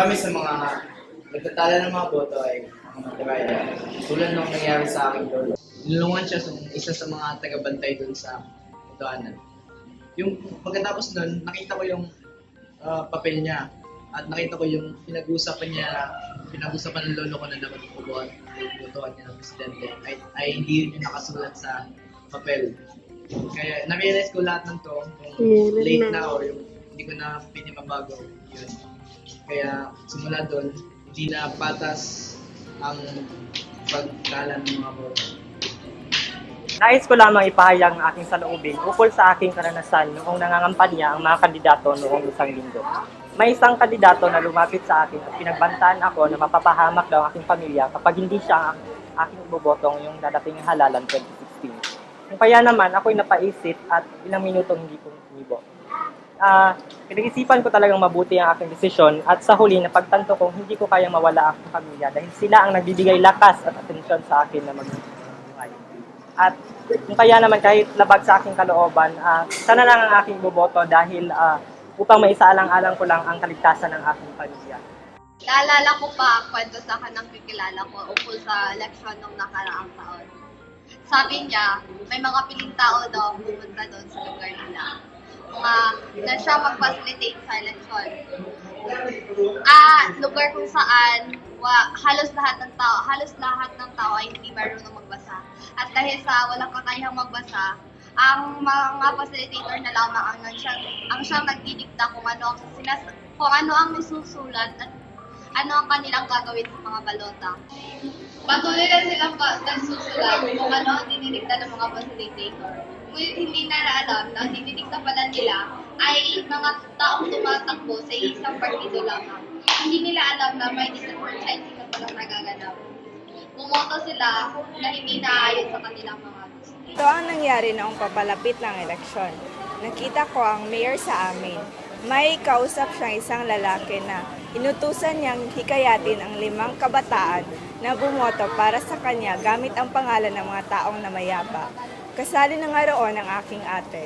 Marami sa mga nagtatala ng mga boto ay mga matiraya. Tulad nung nangyari sa aking lolo. Nilungan siya sa isa sa mga tagabantay doon sa botohanan. Yung pagkatapos nun, nakita ko yung papel niya at nakita ko yung pinag-usapan ng lolo ko na dapat botohan niya ng presidente ay hindi yun yung nakasulat sa papel. Kaya na-realize ko lahat ng to kung late na or yung hindi ko na pinimabago yun. Kaya simula doon, hindi na patas ang pagkala ng mga boto. Nais ko lamang ipahayag ang aking saloobin ukol sa aking karanasan noong nangangampanya ang mga kandidato noong isang linggo. May isang kandidato na lumapit sa akin at pinagbantaan ako na mapapahamak daw ang aking pamilya kapag hindi siya ang aking ibobotong yung dadating halalan 2016. Kung kaya naman ako'y napaisip at ilang minuto hindi ko umibo. Pinag-isipan ko talagang mabuti ang aking desisyon at sa huli napagtanto kong hindi ko kayang mawala ang aking pamilya dahil sila ang nagbibigay lakas at atensyon sa akin na magbuhay. At kung kaya naman kahit labag sa aking kalooban, sana lang ang aking boboto dahil upang maisaalang-alang ko lang ang kaligtasan ng aking pamilya. Naalala ko pa kwento sa akin ng kikilala ko ukol sa eleksyon ng nakaraang taon. Sabi niya, may mga piling tao daw pumunta doon sa lugar nila. Na siya mag-facilitate sa eleksyon. Lugar kung saan halos lahat ng tao ay hindi marunong magbasa. At dahil sa walang kakayahang magbasa, ang mga facilitator na lamang ang siyang nagdidikta kung ano ang nasusulat at ano ang kanilang gagawin sa mga balota. Patuloy na silang nagsusulat kung ano ang dinidikta ng mga facilitator. Ngunit hindi na alam na ang dinidikta pala nila ay mga taong tumatakbo sa isang partido lamang. Hindi nila alam na may different sides na palang nagaganap. Bumoto sila na hindi naayon sa kanilang mga gusto. Ito ang nangyari noong papalapit ng eleksyon. Nakita ko ang mayor sa amin. May kausap siyang isang lalaki na inutusan niyang hikayatin ang 5 kabataan na bumoto para sa kanya gamit ang pangalan ng mga taong namayapa. Kasali na nga roon ang aking ate.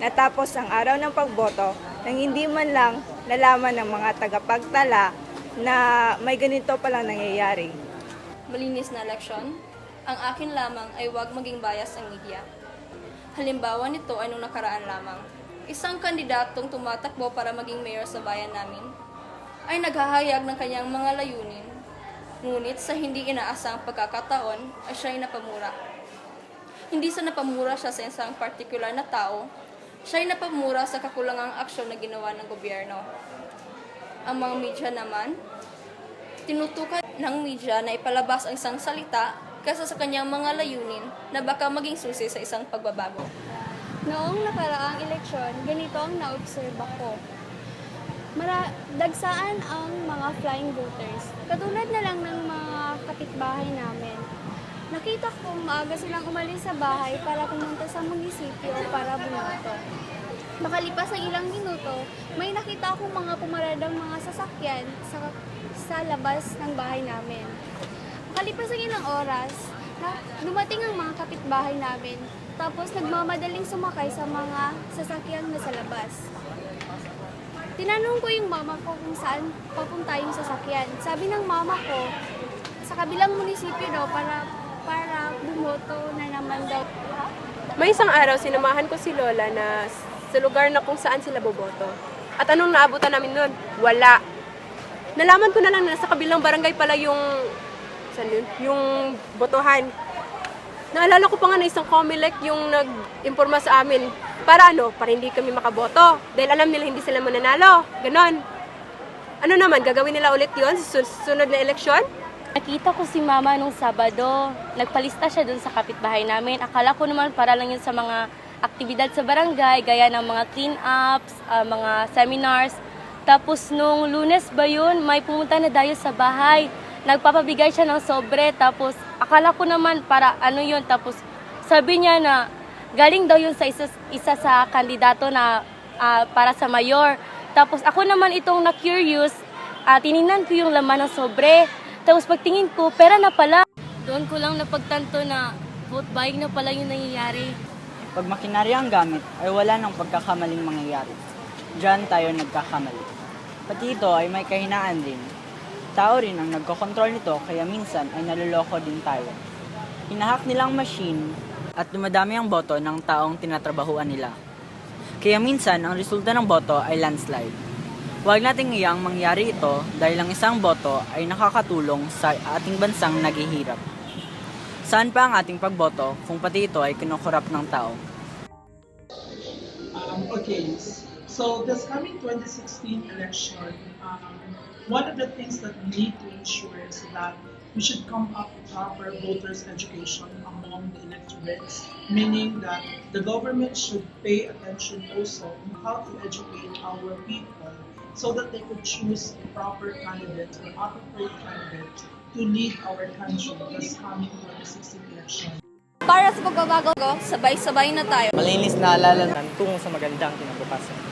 Natapos ang araw ng pagboto nang hindi man lang nalaman ng mga tagapagtala na may ganito palang nangyayari. Malinis na eleksyon, ang akin lamang ay huwag maging bias ang media. Halimbawa nito ay nung nakaraan lamang. Isang kandidatong tumatakbo para maging mayor sa bayan namin ay naghahayag ng kanyang mga layunin. Ngunit sa hindi inaasang pagkakataon ay siya ay napamura. Hindi sa napamura siya sa isang partikular na tao, siya ay napamura sa kakulangang aksyon na ginawa ng gobyerno. Ang mga media naman, tinutukan ng media na ipalabas ang isang salita kaysa sa kanyang mga layunin na baka maging susi sa isang pagbabago. Noong nakaraang eleksyon, ganito ang naobserba ko. Dagsaan ang mga flying voters. Katulad na lang ng mga kapitbahay namin. Nakita ko maaga silang umalis sa bahay para pumunta sa munisipyo para bumoto. Makalipas ang ilang minuto, may nakita akong mga pumaradang mga sasakyan sa labas ng bahay namin. Makalipas ang ilang oras, dumating ang mga kapitbahay namin, tapos nagmamadaling sumakay sa mga sasakyan na sa labas. Tinanong ko yung mama ko kung saan papunta yung sasakyan. Sabi ng mama ko, sa kabilang munisipyo daw para bumoto na naman daw. May isang araw, sinamahan ko si Lola na sa lugar na kung saan sila boboto. At anong naabutan namin nun? Wala. Nalaman ko na lang na sa kabilang barangay pala yung botohan. Naalala ko pa nga na isang Comelec yung nag-imporma sa amin. Para para hindi kami makaboto. Dahil alam nila hindi sila mananalo. Ganon. Ano naman, gagawin nila ulit yun sa susunod na eleksyon? Nakita ko si Mama nung Sabado. Nagpalista siya dun sa kapitbahay namin. Akala ko naman para lang yun sa mga aktibidad sa barangay, gaya ng mga clean-ups, mga seminars. Tapos nung Lunes ba yun, may pumunta na dayo sa bahay. Nagpapabigay siya ng sobre. Tapos akala ko naman para ano yun. Tapos sabi niya na galing daw yun sa isa sa kandidato na para sa mayor. Tapos ako naman itong na-curious, tinignan ko yung laman ng sobre. Tapos pagtingin ko, pera na pala. Doon ko lang napagtanto na vote buying na pala yung nangyayari. Pag makinarya ang gamit, ay wala nang pagkakamaling mangyayari. Diyan tayo nagkakamali. Pati ito ay may kahinaan din. Tao rin ang nagkokontrol nito kaya minsan ay naloloko din tayo. Hinahack nilang machine at dumadami ang boto ng taong tinatrabahuan nila. Kaya minsan ang resulta ng boto ay landslide. Huwag nating iyang mangyari ito dahil ang isang boto ay nakakatulong sa ating bansang naghihirap. Saan pa ang ating pagboto kung pati ito ay kinukurap ng tao? Okay, so this coming 2016 election, one of the things that we need to ensure is that we should come up with proper voters' education among the electorates, meaning that the government should pay attention also on how to educate our people so that they could choose the proper candidates or appropriate candidates to lead our country this coming 2016 election. Para sa pagbabago, sabay-sabay na tayo. Malinis na alala tungo sa magandang kinabukasan.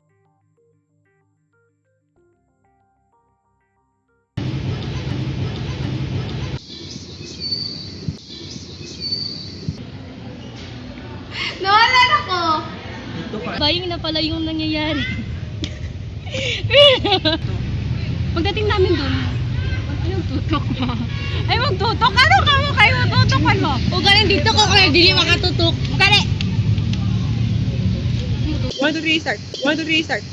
Nawalan ako! Bayang na pala yung nangyayari. Pagdating namin doon, ay magtutok mo. Ay magtutok? Ano ka mo? Kayo magtutokan mo? O galing dito ko kaya dili makatutok. Kali! 1, 2, 3, start. 1, 2, 3, start.